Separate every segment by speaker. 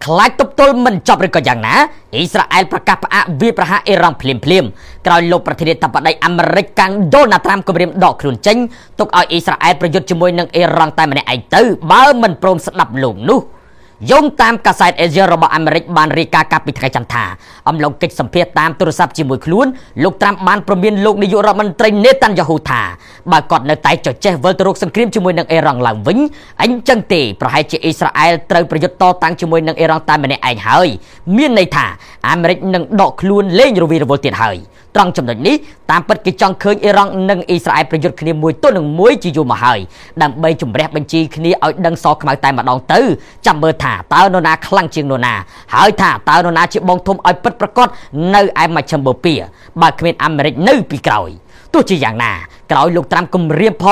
Speaker 1: ខ្លាចទប់ទល់មិនចប់ឬក៏យ៉ាងណាអ៊ីស្រាអែលប្រកាសផ្អាកវាយប្រហារអ៊ីរ៉ង់ភ្លាមក្រោយលោកប្រធានាធិបតីអាមេរិកកាំងដូណាល់ត្រាំគម្រាមដកខ្លួនចេញទុកឲ្យអ៊ីស្រាអែលប្រយុទ្ធជាមួយនឹងអ៊ីរ៉ង់តែម្នាក់ឯងទៅបើមិនព្រមស្ដាប់លោកនោះយោងតាមកាសែតអេស៊ីរបស់អាមេរិកបានរាយការណ៍កាលពីថ្ងៃច័ន្ទថាអំឡុងកិច្ចសម្ភាសតាមទូរស័ព្ទជាមួយខ្លួនលោកត្រាំបានព្រមានលោកនាយករដ្ឋមន្ត្រីនេតាន់យ៉ាហ៊ូថាបើគាត់នៅតែចចេះវិលទៅរកសង្គ្រាមជាមួយនឹងអ៊ីរ៉ង់ឡើងវិញអញ្ចឹងទេប្រហែលជាអ៊ីស្រាអែលត្រូវប្រយុទ្ធតតាំងជាមួយនឹងអ៊ីរ៉ង់តែម្នាក់ឯងហើយមានន័យថាអាមេរិកនឹងដកខ្លួនលេងរវីរវល់ទៀតហើយត្រង់ចំណុចនេះតាមពិតគេចង់ឃើញអ៊ីរ៉ង់និងអ៊ីស្រាអែលប្រយុទ្ធគ្នាមួយទល់នឹងមួយជាយូរមកហើយដើម្បីជំរះបញ្ជីគ្នាឲ្យដឹងសខ្មៅតែម្ដងទៅចាំមើលថាតើនរណាខ្លាំងជាងនរណាហើយថាតើនរណាជាបងធំឲ្យពិតប្រាកដនៅឯមជ្ឈិមបូព៌ាបើគ្មានអាមេរិកនៅពីក្រោយទោះជាយ៉ាងណាក្រោយលោកត្រាំគម្រាមផ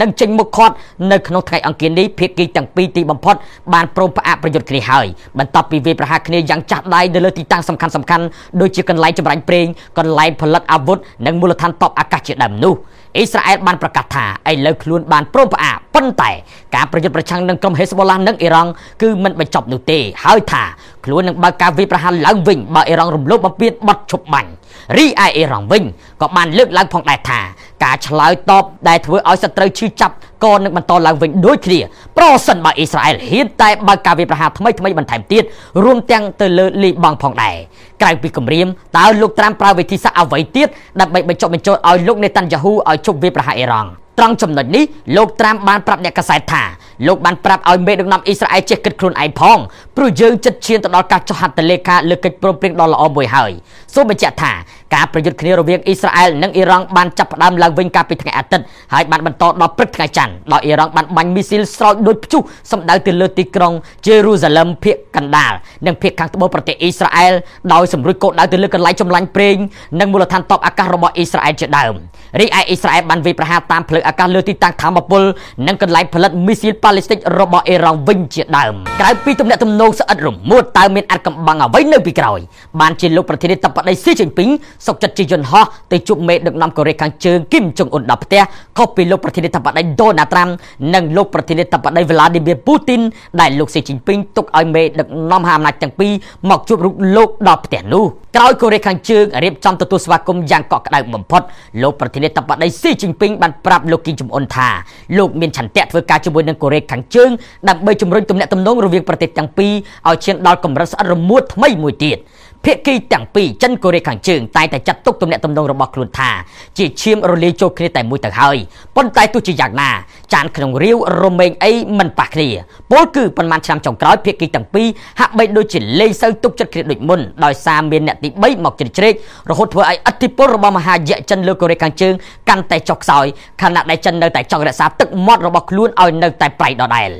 Speaker 1: ងនឹងចេញមុខខាត់នៅក្នុងថ្ងៃអង្គារនេះភាគីទាំងពីរទីបំផុតបានព្រមផ្អាកប្រយុទ្ធគ្នាហើយបន្ទាប់ពីវាយប្រហារគ្នាយ៉ាងចាស់ដៃនៅលើទីតាំងសំខាន់ដូចជាកន្លែងចម្រាញ់ប្រេងកន្លែងផលិតអាវុធនិងមូលដ្ឋានទ័ពអាកាសជាដើមនោះអ៊ីស្រាអែលបានប្រកាសថាឥឡូវខ្លួនបានព្រមផ្អាកប៉ុន្តែការប្រយុទ្ធប្រឆាំងនឹងក្រុមហេសបូឡានិងអ៊ីរ៉ង់គឺមិនបញ្ចប់នោះទេហើយថាខ្លួននឹងបើកការវាយប្រហារឡើងវិញបើអ៊ីរ៉ង់រំលោភបំពានបទឈប់បាញ់រីឯអ៊ីរ៉ង់វិញក៏បានលើកឡើងផងដែរថាការឆ្លើយតបដែលធ្វើឲ្យសត្រូវឈឺចាប់ក៏នឹងបន្តឡើងវិញដូចគ្នាប្រសិនបើអ៊ីស្រាអែលហ៊ានតែបើកការវាយប្រហារថ្មីបន្ថែមទៀតរួមទាំងទៅលើលីបង់ផងដែរក្រៅពីគម្រាមតើលោកត្រាំប្រើវិធីសាស្ត្រអ្វីទៀតដើម្បីបញ្ចុះបញ្ចូលឲ្យលោកនេតាន់យ៉ាហ៊ូឲ្យជប់វាយប្រហារអ៊ីរ៉ង់ត្រង់ចំណុចនេះលោកត្រាំបានប្រាប់អ្នកកាសែតថាលោកបានប្រាប់ឲ្យមេដឹកនាំអ៊ីស្រាអែលចេះគិតខ្លួនឯងផងព្រោះយើងចិត្តឈានទៅដល់ការចុះហត្ថលេខាលើកិច្ចព្រមព្រៀងដ៏ល្អមួយហើយសូមបញ្ជាក់ថាការប្រយុទ្ធគ្នារវាងអ៊ីស្រាអែលនិងអ៊ីរ៉ង់បានចាប់ផ្ដើមឡើងវិញកាលពីថ្ងៃអាទិត្យហើយបានបន្តដល់ព្រឹកថ្ងៃច័ន្ទដោយអ៊ីរ៉ង់បានបាញ់មីស៊ីលស្រោចដូចព្យុះសម្ដៅទៅលើទីក្រុងជេរូសាឡឹមភាគកណ្ដាលនិងភាគខាងត្បូងប្រទេសអ៊ីស្រាអែលដោយសម្រួចគោលដៅទៅលើកន្លែងចម្លាញ់ប្រេងនិងមូលដ្ឋានទ័ពអាកាសរបស់អ៊ីស្រាអែលជាដើមរីឯអ៊ីស្រាអែលបានវាយប្រហារតាមផ្លូវអាកាសលើទីតាំងថាមពលនិងកន្លែងផលិតមីស៊ីលប៉ាឡេស្ទិករបស់អ៊ីរ៉ង់វិញជាដើមក្រៅពីទំនាក់ទំនងស្អិតរមួតតើមានអាចកំបាំងអ្វីនៅពីក្រោយបានជាលោកប្រធានាធិបតីស៊ីជីនពីងសុកចិត្តជាយន្តហោះទៅជួបមេដឹកនាំកូរ៉េខាងជើងគីមចុងអ៊ុនដល់ផ្ទះខុសពីលោកប្រធានាធិបតីដូណាល់ត្រាំនិងលោកប្រធានាធិបតីវ្លាឌីមៀពូទីនដែលលោកស៊ីជីនពីងទុកឲ្យមេដឹកនាំមហាអំណាចទាំងពីរមកជួបរូបលោកដល់ផ្ទះនោះក្រោយកូរ៉េខាងជើងរៀបចំទទួលស្វាគមន៍យ៉ាងកក់ក្ដៅបំផុតលោកប្រធានាធិបតីស៊ីជីនពីងបានប្រាប់លោកគីមចុងអ៊ុនថាលោកមានឆន្ទៈធ្វើការជាមួយនឹងកូរ៉េខាងជើងដើម្បីជំរុញទំនាក់ទំនងរវាងប្រទេសទាំងពីរឲ្យឈានដល់កម្រិតស្អិតរមួតថ្មីមួយទៀតភាគីទាំងពីរចិនកូរ៉េខាងជើងតែចាត់ទុកទំនាក់ទំនងរបស់ខ្លួនថាជាឈាមរលាយចូលគ្នាតែមួយទៅហើយប៉ុន្តែទោះជាយ៉ាងណាចានក្នុងរាវរមែងអីមិនប៉ះគ្នាពលគឺប៉ុន្មានឆ្នាំចុងក្រោយភាគីទាំងពីរហាក់បីដូចជាលេងសូវទុកចិត្តគ្នាដូចមុនដោយសារមានអ្នកទី3មកជ្រៀតជ្រែករហូតធ្វើឲ្យឥទ្ធិពលរបស់មហាយៈចិនលើកូរ៉េខាងជើងកាន់តែចុះខ្សោយខណៈដែលចិននៅតែចង់រក្សាទឹកមាត់របស់ខ្លួនឲ្យនៅតែប្រៃដដែ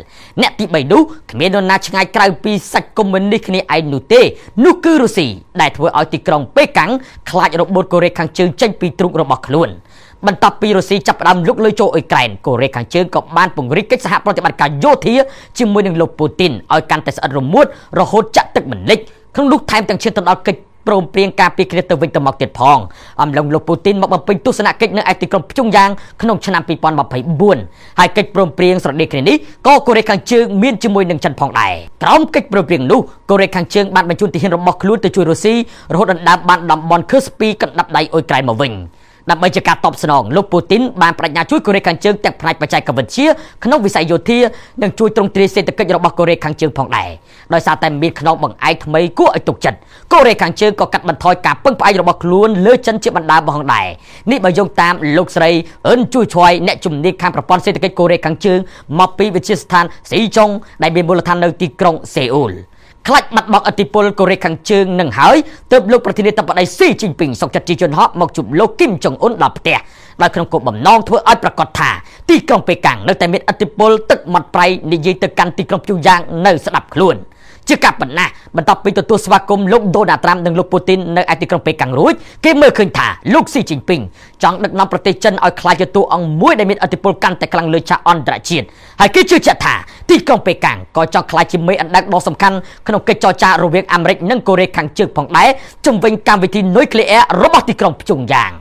Speaker 1: លអ្នកទី3នោះគ្មាននរណាឆ្ងាយក្រៅពីសាច់កុម្មុយនីសគ្នាឯងនោះទេនោះគឺរុស្ស៊ីដែលធ្វើឲ្យទីក្រុងប៉េកាំងខ្លាចរបូតកូរ៉េខាងជើងចេញពីទ្រូងរបស់ខ្លួនបន្ទាប់ពីរុស្ស៊ីចាប់ផ្ដើមលុកលុយចូលអ៊ុយក្រែនកូរ៉េខាងជើងក៏បានពង្រីកកិច្ចសហប្រតិបត្តិការយោធាជាមួយនឹងលោកពូទីនឲ្យកាន់តែស្អិតរមួតរហូតចាក់ទឹកមិនលិចក្នុងនោះថែមទាំងឈានទៅដល់កិច្ចព្រមព្រៀងការពីគ្នាទៅវិញទៅមកទៀតផងអំឡុងលោកពូទីនមកបំពេញទស្សនកិច្ចនៅឯទីក្រុងព្យុងយ៉ាងក្នុងឆ្នាំ2024ហើយកិច្ចព្រមព្រៀងស្រដៀងគ្នានេះក៏កូរ៉េខាងជើងមានជាមួយនឹងចិនផងដែរក្រោមកិច្ចព្រមព្រៀងនោះកូរ៉េខាងជើងបានបញ្ជូនទាហានរបស់ខ្លួនទៅជួយរុស្ស៊ីរហូតដណ្ដើមបានតំបន់ខឺស្ពីកណ្ដាប់ដៃអ៊ុយក្រែនមកវិញដើម្បីជាការតបស្នងលោកពូទីនបានបញ្ញាជួយកូរ៉េខាងជើងទាំងផ្នែកបច្ចេកវិទ្យាក្នុងវិស័យយោធានិងជួយទ្រង់ទ្រាយសេដ្ឋកិច្ចរបស់កូរ៉េខាងជើងផងដែរដោយសារតែមានខ្នងបង្អែកថ្មីគួរឲ្យទុកចិត្តកូរ៉េខាងជើងក៏កាត់បន្ថយការពឹងផ្អែករបស់ខ្លួនលើចិនជាបណ្ដាផងដែរនេះបើយោងតាមលោកស្រីអ៊ិនជួយឈ្វៃអ្នកជំនាញខាងប្រព័ន្ធសេដ្ឋកិច្ចកូរ៉េខាងជើងមកពីវិទ្យាស្ថានស៊ីចុងដែលមានមូលដ្ឋាននៅទីក្រុងសេអ៊ូលខ្លាចបាត់បង់ឥទ្ធិពលកូរ៉េខាងជើងនឹងហើយទើបលោកប្រធានាធិបតីស៊ីជីនពីងសុកចិត្តជាយន្តហោះមកជួបលោកគីមចុងអ៊ុនដល់ផ្ទះដោយក្នុងគោលបំណងធ្វើឲ្យប្រកាសថាទីក្រុងប៉េកាំងនៅតែមានឥទ្ធិពលទឹកមាត់ប្រៃនិយាយទៅកាន់ទីក្រុងព្យុងយ៉ាងនៅស្ដាប់ខ្លួនជាការបណ្ណាបន្ទាប់ពីទទួលស្វាគមន៍លោកដូណាល់ត្រាំនិងលោកពូទីននៅឯទីក្រុងប៉េកាំងរួចគេមើលឃើញថាលោកស៊ីជីនពីងចង់ដឹកនាំប្រទេសចិនឲ្យក្លាយជាតួអង្គមួយដែលមានឥទ្ធិពលកាន់តែខ្លាំងលើឆាកអន្តរជាតិហើយគេជឿជាក់ថាទីក្រុងប៉េកាំងក៏ចង់ក្លាយជាមេអណ្ដើកដ៏សំខាន់ក្នុងកិច្ចចរចារវាងអាមេរិកនិងកូរ៉េខាងជើងផងដែរជំវិញកម្មវិធីនុយក្លេអ៊ែររបស់ទីក្រុងព្យុងយ៉ាង